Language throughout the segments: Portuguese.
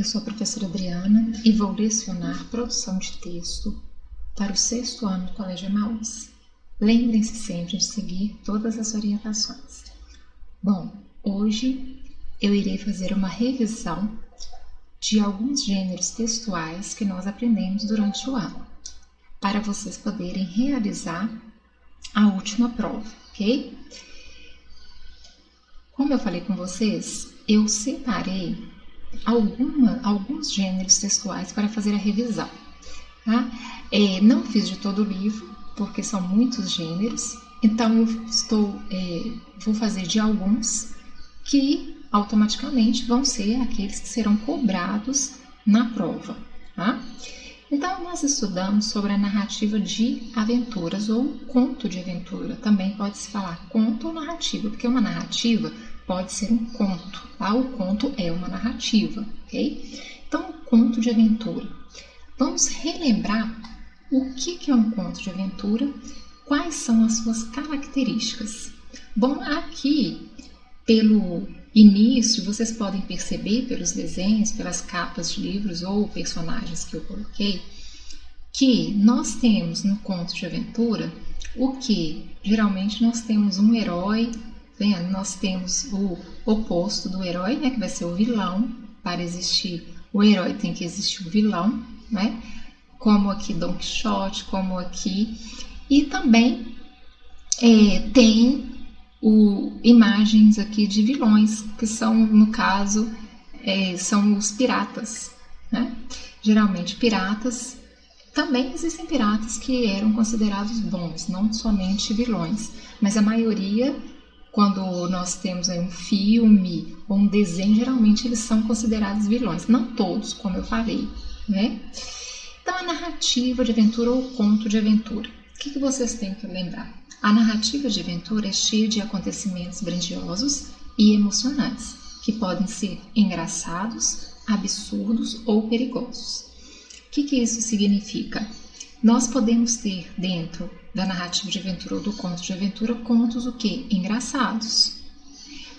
sou a professora Adriana e vou lecionar produção de texto para o 6º ano do Colégio Emaús. Lembrem-se sempre de seguir todas as orientações. Bom, hoje eu irei fazer uma revisão de alguns gêneros textuais que nós aprendemos durante o ano, para vocês poderem realizar a última prova, ok? Como eu falei com vocês, eu separei alguns gêneros textuais para fazer a revisão. Tá? Não fiz de todo o livro, porque são muitos gêneros, então eu vou fazer de alguns que automaticamente vão ser aqueles que serão cobrados na prova. Tá? Então, nós estudamos sobre a narrativa de aventuras ou conto de aventura. Também pode-se falar conto ou narrativa, porque uma narrativa pode ser um conto, tá? O conto é uma narrativa, ok? Então, conto de aventura. Vamos relembrar o que é um conto de aventura, quais são as suas características. Bom, aqui, pelo início, vocês podem perceber pelos desenhos, pelas capas de livros ou personagens que eu coloquei, que nós temos no conto de aventura o que? Geralmente nós temos um herói, nós temos o oposto do herói, né, que vai ser o vilão. Para existir o herói tem que existir o vilão, né? Como aqui Dom Quixote, como aqui. E também tem imagens aqui de vilões, que são, no caso, são os piratas, né? Geralmente piratas, também existem piratas que eram considerados bons, não somente vilões, mas a maioria, quando nós temos aí um filme ou um desenho, geralmente eles são considerados vilões, não todos, como eu falei, né? Então, a narrativa de aventura ou conto de aventura, o que vocês têm que lembrar? A narrativa de aventura é cheia de acontecimentos grandiosos e emocionantes, que podem ser engraçados, absurdos ou perigosos. O que isso significa? Nós podemos ter dentro da narrativa de aventura ou do conto de aventura contos o quê? Engraçados.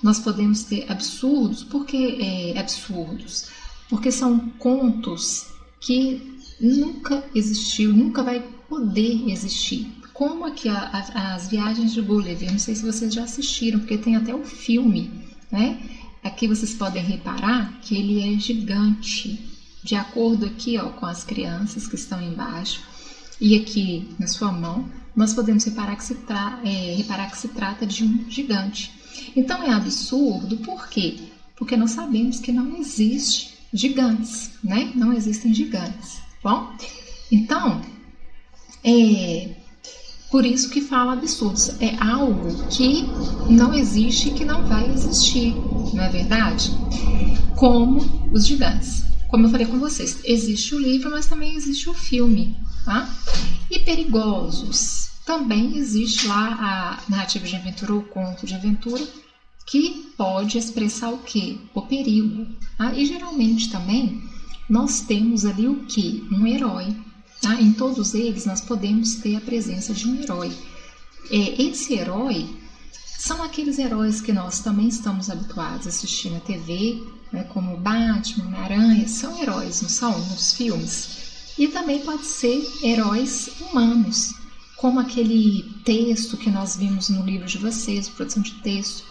Nós podemos ter absurdos. Por que absurdos? Porque são contos que nunca existiu, nunca vai poder existir. Como aqui as Viagens de Gulliver, não sei se vocês já assistiram, porque tem até o filme, né? Aqui vocês podem reparar que ele é gigante, de acordo aqui com as crianças que estão embaixo e aqui na sua mão, nós podemos reparar que se trata de um gigante. Então é absurdo, por quê? Porque nós sabemos que não existe gigantes, né? Não existem gigantes. Bom, então, por isso que fala absurdos. É algo que não existe e que não vai existir, não é verdade? Como os gigantes. Como eu falei com vocês, existe o livro, mas também existe o filme, tá? E perigosos. Também existe lá a narrativa de aventura ou conto de aventura, que pode expressar o quê? O perigo. Tá? E geralmente também nós temos ali o quê? Um herói. Tá? Em todos eles nós podemos ter a presença de um herói. Esse herói são aqueles heróis que nós também estamos habituados a assistir na TV, né, como Batman, Homem-Aranha, são heróis, não são? Nos filmes. E também pode ser heróis humanos, como aquele texto que nós vimos no livro de vocês, produção de texto,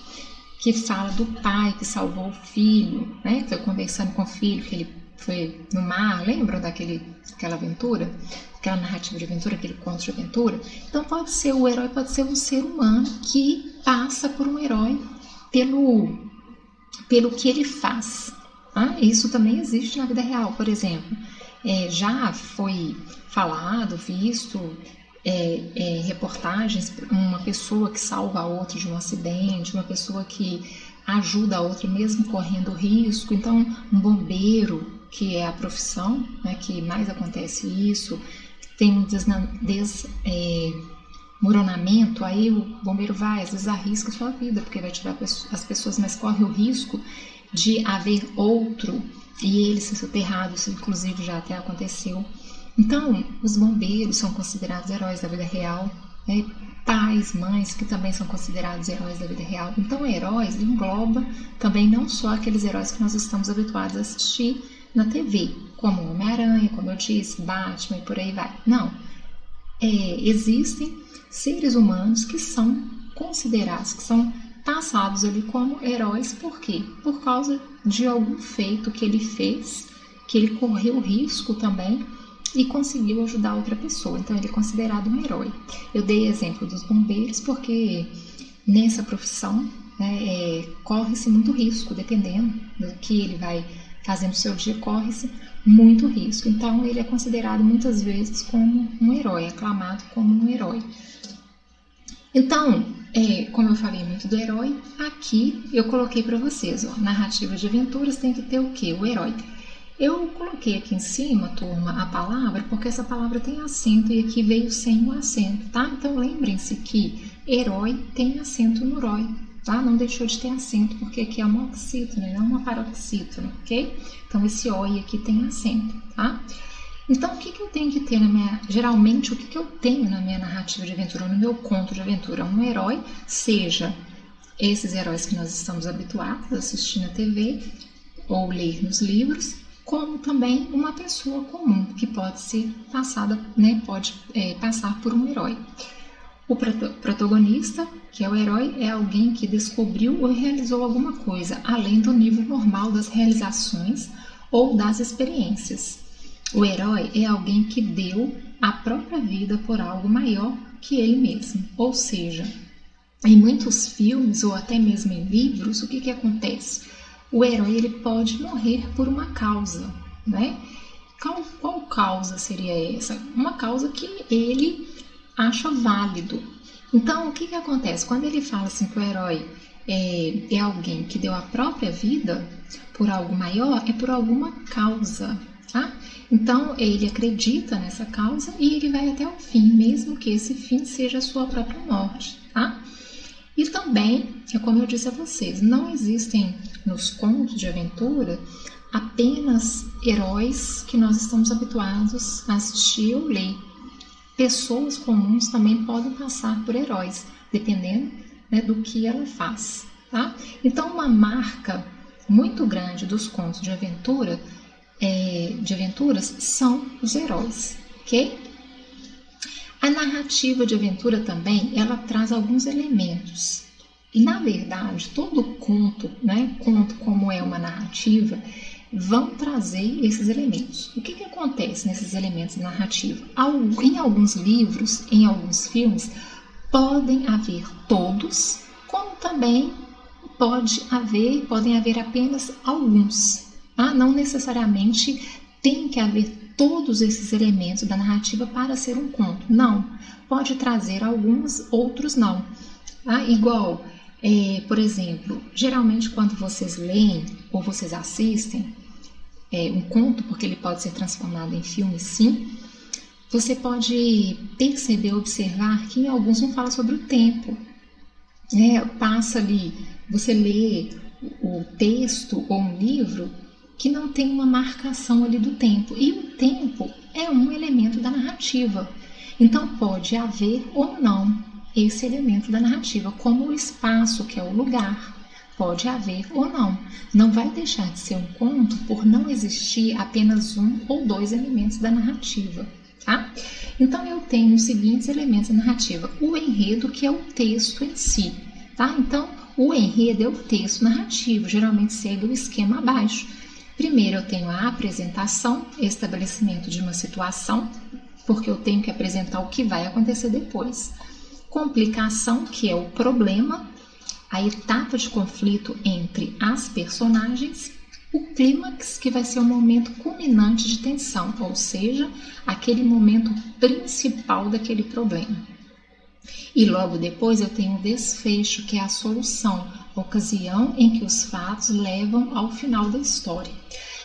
que fala do pai que salvou o filho, né, que foi conversando com o filho, que ele foi no mar, lembram daquela aventura? Aquela narrativa de aventura, aquele conto de aventura? Então pode ser o herói, pode ser um ser humano que passa por um herói pelo que ele faz. Tá? Isso também existe na vida real, por exemplo. Já foi falado, visto reportagens, uma pessoa que salva a outra de um acidente, uma pessoa que ajuda a outra mesmo correndo risco. Então, um bombeiro, que é a profissão, né, que mais acontece isso, tem um desmoronamento, aí o bombeiro vai, às vezes arrisca a sua vida, porque vai tirar as pessoas, mas corre o risco de haver outro e ele ser soterrado. Isso inclusive já até aconteceu. Então, os bombeiros são considerados heróis da vida real, né? Pais, mães, que também são considerados heróis da vida real. Então, heróis engloba também não só aqueles heróis que nós estamos habituados a assistir na TV, como Homem-Aranha, como eu disse, Batman e por aí vai. Não. Existem seres humanos que são considerados, que são taxados ali como heróis. Por quê? Por causa de algum feito que ele fez, que ele correu risco também e conseguiu ajudar outra pessoa. Então ele é considerado um herói. Eu dei exemplo dos bombeiros porque nessa profissão corre-se muito risco, dependendo do que ele vai fazer no seu dia, corre-se muito risco. Então ele é considerado muitas vezes como um herói, aclamado como um herói. Então, como eu falei muito do herói, aqui eu coloquei para vocês, ó, narrativa de aventuras tem que ter o quê? O herói. Eu coloquei aqui em cima, turma, a palavra, porque essa palavra tem acento e aqui veio sem o acento, tá? Então lembrem-se que herói tem acento no rói, tá? Não deixou de ter acento, porque aqui é uma oxítona, não uma paroxítona, ok? Então esse oi aqui tem acento, tá? Então, o que eu tenho que ter geralmente, o que eu tenho na minha narrativa de aventura, no meu conto de aventura? Um herói, seja esses heróis que nós estamos habituados a assistir na TV ou ler nos livros, como também uma pessoa comum, que pode ser passada, né, pode passar por um herói. O protagonista, que é o herói, é alguém que descobriu ou realizou alguma coisa, além do nível normal das realizações ou das experiências. O herói é alguém que deu a própria vida por algo maior que ele mesmo. Ou seja, em muitos filmes ou até mesmo em livros, o que acontece? O herói ele pode morrer por uma causa, né? Qual causa seria essa? Uma causa que ele acha válido. Então, o que acontece? Quando ele fala assim que o herói é alguém que deu a própria vida por algo maior, é por alguma causa, tá? Então, ele acredita nessa causa e ele vai até o fim, mesmo que esse fim seja a sua própria morte, tá? E também, como eu disse a vocês, não existem nos contos de aventura apenas heróis que nós estamos habituados a assistir ou ler. Pessoas comuns também podem passar por heróis, dependendo, né, do que ela faz, tá? Então, uma marca muito grande dos contos de aventuras são os heróis, ok? A narrativa de aventura também, ela traz alguns elementos. E, na verdade, todo conto, né, conto como é uma narrativa, vão trazer esses elementos. O que acontece nesses elementos de narrativa? Em alguns livros, em alguns filmes, podem haver todos, como também podem haver apenas alguns. Tá? Não necessariamente tem que haver todos esses elementos da narrativa para ser um conto. Não. Pode trazer alguns, outros não. Tá? Igual, por exemplo, geralmente quando vocês leem ou vocês assistem um conto, porque ele pode ser transformado em filme, sim, você pode perceber, observar que em alguns não fala sobre o tempo. Passa ali, você lê o texto ou um livro que não tem uma marcação ali do tempo. E o tempo é um elemento da narrativa. Então pode haver ou não esse elemento da narrativa, como o espaço, que é o lugar. Pode haver ou não. Não vai deixar de ser um conto por não existir apenas um ou dois elementos da narrativa, tá? Então eu tenho os seguintes elementos da narrativa. O enredo, que é o texto em si, tá? Então o enredo é o texto narrativo, geralmente segue o esquema abaixo. Primeiro eu tenho a apresentação, estabelecimento de uma situação, porque eu tenho que apresentar o que vai acontecer depois. Complicação, que é o problema, a etapa de conflito entre as personagens, o clímax, que vai ser o momento culminante de tensão, ou seja, aquele momento principal daquele problema. E logo depois eu tenho o desfecho, que é a solução, a ocasião em que os fatos levam ao final da história.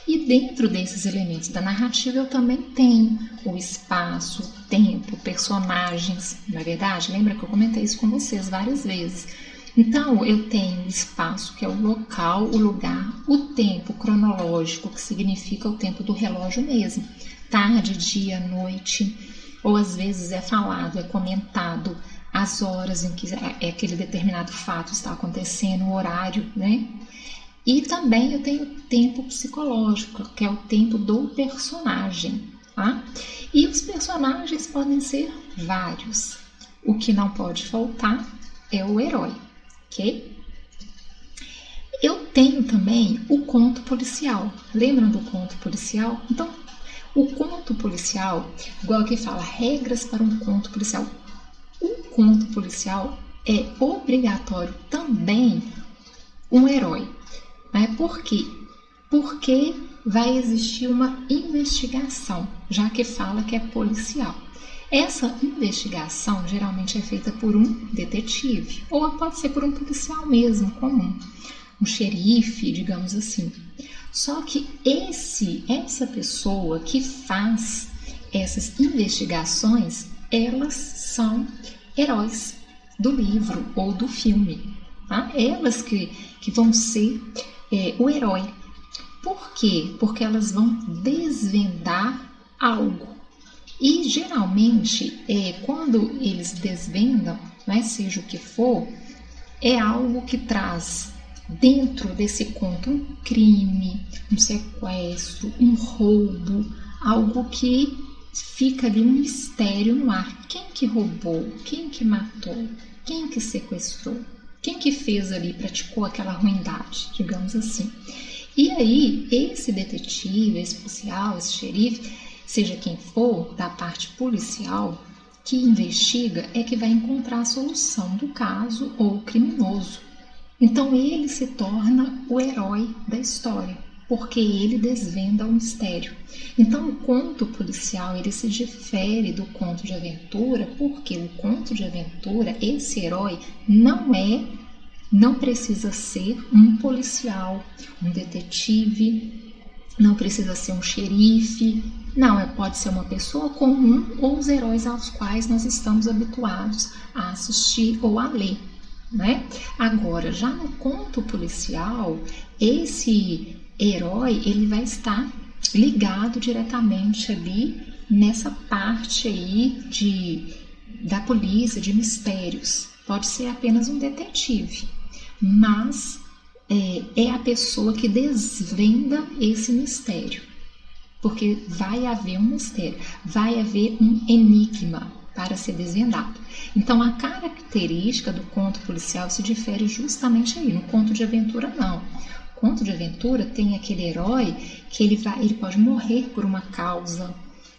E dentro desses elementos da narrativa eu também tenho o espaço, o tempo, personagens, não é verdade? Lembra que eu comentei isso com vocês várias vezes. Então eu tenho o espaço, que é o local, o lugar, o tempo cronológico, que significa o tempo do relógio mesmo, tarde, dia, noite, ou às vezes é falado, é comentado as horas em que aquele determinado fato está acontecendo, o horário, né? E também eu tenho tempo psicológico, que é o tempo do personagem, tá? E os personagens podem ser vários. O que não pode faltar é o herói, ok? Eu tenho também o conto policial. Lembram do conto policial? Então, o conto policial, igual aqui fala, regras para um conto policial. Um conto policial é obrigatório também um herói. Né? Por quê? Porque vai existir uma investigação, já que fala que é policial. Essa investigação geralmente é feita por um detetive, ou pode ser por um policial mesmo, comum, um xerife, digamos assim. Só que essa pessoa que faz essas investigações, elas são heróis do livro ou do filme. Tá? Elas que vão ser o herói. Por quê? Porque elas vão desvendar algo. E geralmente, quando eles desvendam, né, seja o que for, é algo que traz dentro desse conto um crime, um sequestro, um roubo, algo que fica ali um mistério no ar. Quem que roubou? Quem que matou? Quem que sequestrou? Quem que fez ali, praticou aquela ruindade, digamos assim. E aí, esse detetive, esse policial, esse xerife, seja quem for, da parte policial, que investiga, é que vai encontrar a solução do caso ou criminoso. Então, ele se torna o herói da história, porque ele desvenda o mistério. Então, o conto policial, ele se difere do conto de aventura, porque o conto de aventura, esse herói não precisa ser um policial, um detetive, não precisa ser um xerife, não, pode ser uma pessoa comum ou os heróis aos quais nós estamos habituados a assistir ou a ler. Né? Agora, já no conto policial, esse herói ele vai estar ligado diretamente ali nessa parte aí da polícia, de mistérios. Pode ser apenas um detetive, mas é a pessoa que desvenda esse mistério, porque vai haver um mistério, vai haver um enigma para ser desvendado. Então, a característica do conto policial se difere justamente aí. No conto de aventura, não. O conto de aventura tem aquele herói que ele pode morrer por uma causa,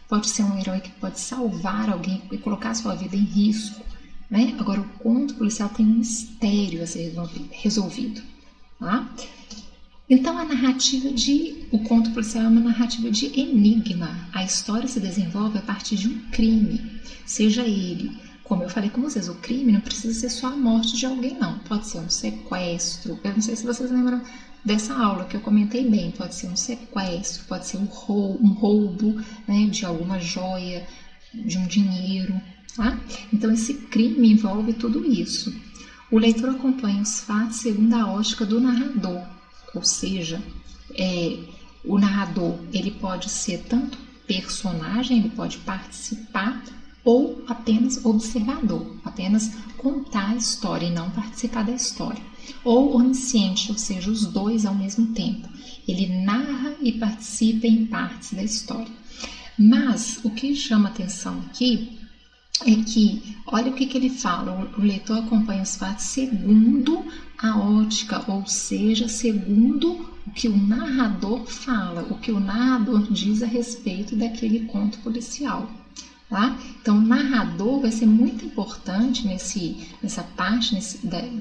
pode ser um herói que pode salvar alguém e colocar sua vida em risco. Né? Agora, o conto policial tem um mistério a ser resolvido. Tá? Então, o conto policial é uma narrativa de enigma. A história se desenvolve a partir de um crime, seja ele, como eu falei com vocês, o crime não precisa ser só a morte de alguém, não. Pode ser um sequestro, eu não sei se vocês lembram dessa aula que eu comentei bem, pode ser um sequestro, pode ser um roubo, né, de alguma joia, de um dinheiro, tá? Então, esse crime envolve tudo isso. O leitor acompanha os fatos segundo a ótica do narrador. Ou seja, o narrador ele pode ser tanto personagem, ele pode participar ou apenas observador, apenas contar a história e não participar da história. Ou onisciente, ou seja, os dois ao mesmo tempo. Ele narra e participa em partes da história. Mas o que chama atenção aqui é que, olha o que ele fala, o leitor acompanha os fatos segundo a ótica, ou seja, segundo o que o narrador fala, o que o narrador diz a respeito daquele conto policial. Tá? Então, o narrador vai ser muito importante nessa parte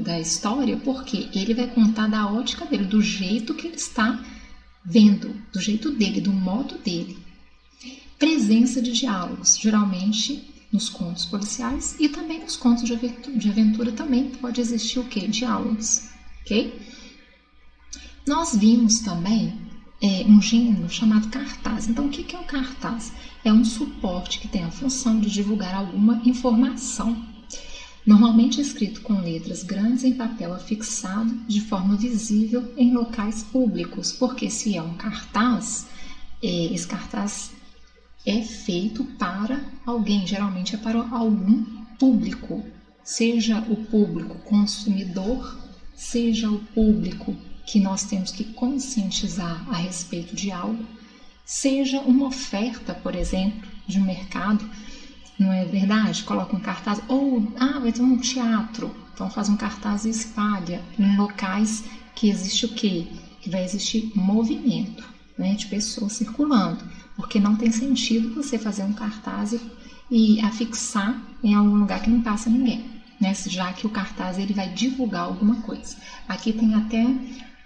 da história, porque ele vai contar da ótica dele, do jeito que ele está vendo, do jeito dele, do modo dele. Presença de diálogos, geralmente nos contos policiais e também nos contos de aventura também pode existir o quê? Diálogos, ok? Nós vimos também um gênero chamado cartaz. Então, o que é o cartaz? É um suporte que tem a função de divulgar alguma informação. Normalmente escrito com letras grandes em papel afixado de forma visível em locais públicos, porque se é um cartaz, esse cartaz é feito para alguém, geralmente é para algum público, seja o público consumidor, seja o público que nós temos que conscientizar a respeito de algo, seja uma oferta, por exemplo, de um mercado, não é verdade? Coloca um cartaz, ou vai ter um teatro, então faz um cartaz e espalha em locais que existe o quê? Que vai existir movimento, né, de pessoas circulando, porque não tem sentido você fazer um cartaz e afixar em algum lugar que não passa ninguém, né, já que o cartaz ele vai divulgar alguma coisa. Aqui tem até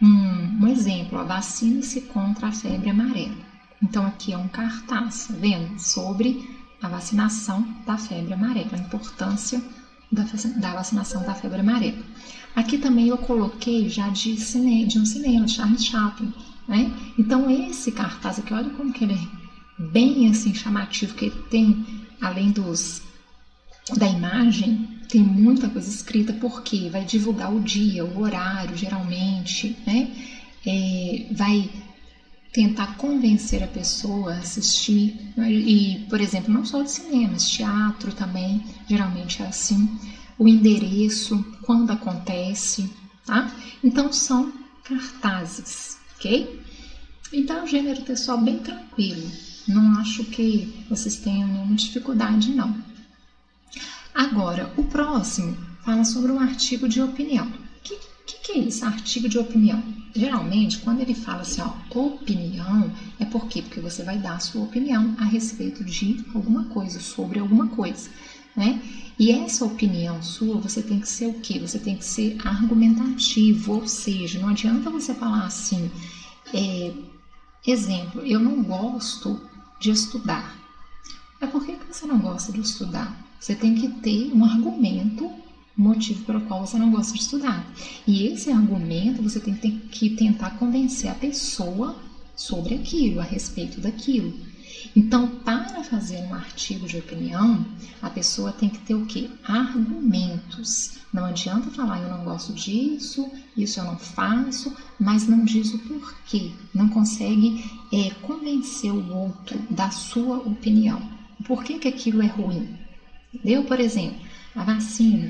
um exemplo, vacine-se contra a febre amarela. Então aqui é um cartaz, tá vendo? Sobre a vacinação da febre amarela, a importância da vacinação da febre amarela. Aqui também eu coloquei já de um cinema, de Charles Chaplin, né? Então esse cartaz aqui, olha como que ele é bem assim chamativo, que ele tem, além da imagem, tem muita coisa escrita, porque vai divulgar o dia, o horário, geralmente, né? Vai tentar convencer a pessoa a assistir, né? E, por exemplo, não só de cinemas, teatro também, geralmente é assim, o endereço, quando acontece, tá? Então, são cartazes, ok? Então, o gênero textual bem tranquilo, não acho que vocês tenham nenhuma dificuldade, não. Agora, o próximo fala sobre um artigo de opinião. O que é isso, artigo de opinião? Geralmente, quando ele fala assim, opinião, é por quê? Porque você vai dar a sua opinião a respeito de alguma coisa, sobre alguma coisa, né? E essa opinião sua, você tem que ser o quê? Você tem que ser argumentativo, ou seja, não adianta você falar assim, exemplo, eu não gosto de estudar. Por que você não gosta de estudar? Você tem que ter um argumento, motivo pelo qual você não gosta de estudar. E esse argumento você tem que tentar convencer a pessoa sobre aquilo, a respeito daquilo. Então, para fazer um artigo de opinião, a pessoa tem que ter o quê? Argumentos. Não adianta falar, eu não gosto disso, isso eu não faço, mas não diz o porquê. Não consegue convencer o outro da sua opinião. Por que aquilo é ruim? Entendeu? Por exemplo, a vacina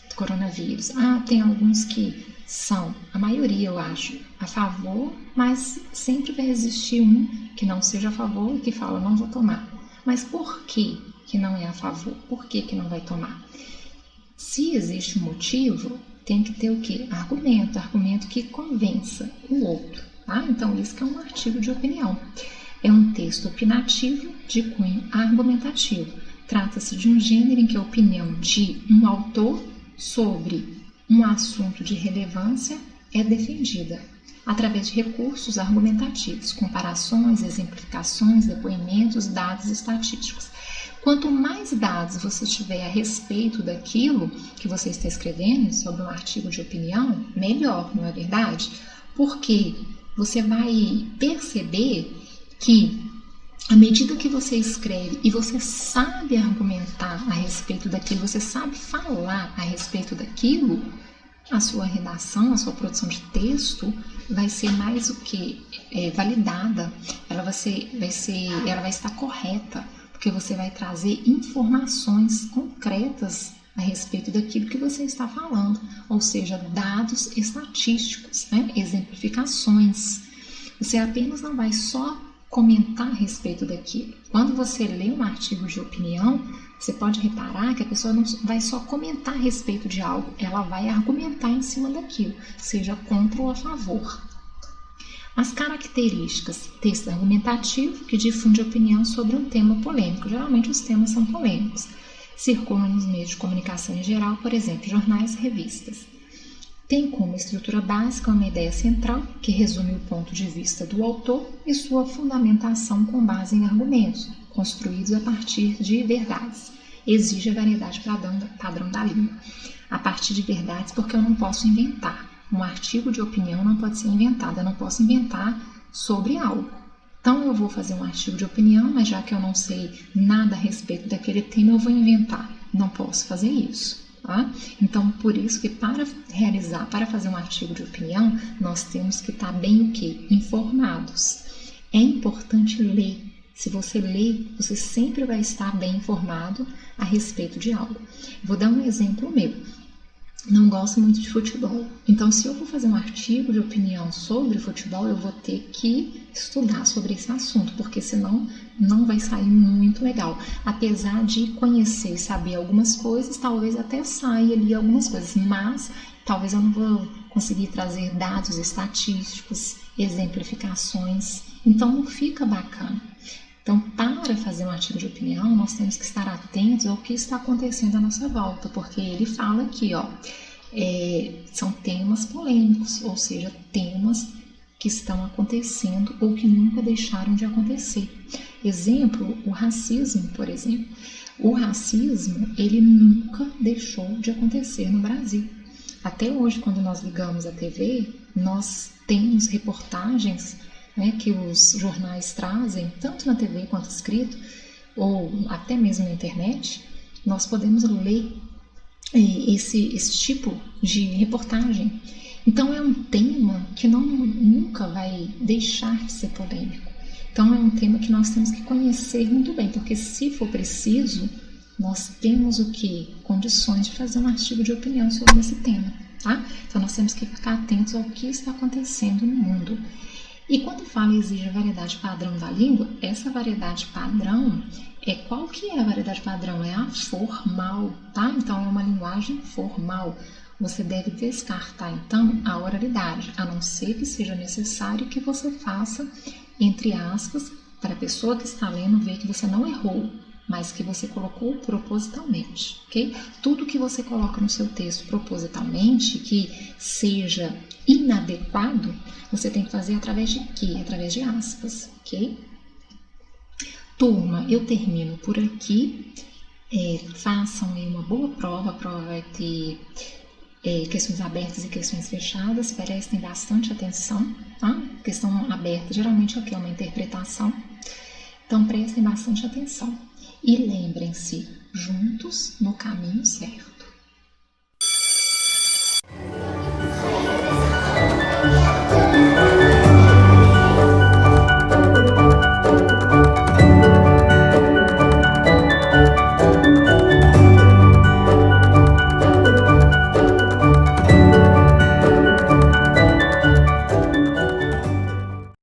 do coronavírus. Tem alguns que são, a maioria eu acho, a favor, mas sempre vai existir um que não seja a favor e que fala, não vou tomar. Mas por que não é a favor? Por que não vai tomar? Se existe um motivo, tem que ter o quê? Argumento que convença o outro, tá? Então, isso que é um artigo de opinião. É um texto opinativo de cunho argumentativo. Trata-se de um gênero em que a opinião de um autor sobre um assunto de relevância é defendida através de recursos argumentativos, comparações, exemplificações, depoimentos, dados estatísticos. Quanto mais dados você tiver a respeito daquilo que você está escrevendo, sobre um artigo de opinião, melhor, não é verdade? Porque você vai perceber que, à medida que você escreve e você sabe argumentar a respeito daquilo, você sabe falar a respeito daquilo, a sua redação, a sua produção de texto vai ser mais o que? Validada. Ela vai estar correta, porque você vai trazer informações concretas a respeito daquilo que você está falando, ou seja, dados estatísticos, né? Exemplificações. Você apenas não vai só comentar a respeito daquilo. Quando você lê um artigo de opinião, você pode reparar que a pessoa não vai só comentar a respeito de algo, ela vai argumentar em cima daquilo, seja contra ou a favor. As características: texto argumentativo que difunde opinião sobre um tema polêmico. Geralmente os temas são polêmicos. Circulam nos meios de comunicação em geral, por exemplo, jornais e revistas. Tem como estrutura básica uma ideia central, que resume o ponto de vista do autor e sua fundamentação com base em argumentos, construídos a partir de verdades. Exige a variedade padrão da língua. A partir de verdades, porque eu não posso inventar. Um artigo de opinião não pode ser inventado, eu não posso inventar sobre algo. Então, eu vou fazer um artigo de opinião, mas já que eu não sei nada a respeito daquele tema, eu vou inventar. Não posso fazer isso. Tá? Então, por isso que para fazer um artigo de opinião, nós temos que estar bem o quê? Informados. É importante ler. Se você lê, você sempre vai estar bem informado a respeito de algo. Vou dar um exemplo meu. não gosto muito de futebol. Então, se eu for fazer um artigo de opinião sobre futebol, eu vou ter que estudar sobre esse assunto, porque senão não vai sair muito legal. Apesar de conhecer e saber algumas coisas, talvez até saia ali algumas coisas, mas talvez eu não vou conseguir trazer dados estatísticos, exemplificações. Então, não fica bacana. Então, para fazer um artigo de opinião, nós temos que estar atentos ao que está acontecendo à nossa volta, porque ele fala aqui, ó, são temas polêmicos, ou seja, temas que estão acontecendo ou que nunca deixaram de acontecer. Exemplo, o racismo, por exemplo. O racismo, ele nunca deixou de acontecer no Brasil. Até hoje, quando nós ligamos a TV, nós temos reportagens, né, que os jornais trazem, tanto na TV quanto escrito, ou até mesmo na internet, nós podemos ler esse tipo de reportagem. Então é um tema que nunca vai deixar de ser polêmico. Então é um tema que nós temos que conhecer muito bem, porque se for preciso, nós temos o que? Condições de fazer um artigo de opinião sobre esse tema, tá? Então nós temos que ficar atentos ao que está acontecendo no mundo. E quando fala exige a variedade padrão da língua, essa variedade padrão qual que é a variedade padrão? É a formal, tá? Então é uma linguagem formal. Você deve descartar então a oralidade, a não ser que seja necessário que você faça, entre aspas, para a pessoa que está lendo ver que você não errou, mas que você colocou propositalmente, ok? Tudo que você coloca no seu texto propositalmente, que seja inadequado, você tem que fazer através de quê? Através de aspas, ok? Turma, eu termino por aqui. Façam uma boa prova, a prova vai ter questões abertas e questões fechadas, prestem bastante atenção, tá? Questão aberta geralmente é o que? Uma interpretação. Então prestem bastante atenção. E lembrem-se, juntos no caminho certo.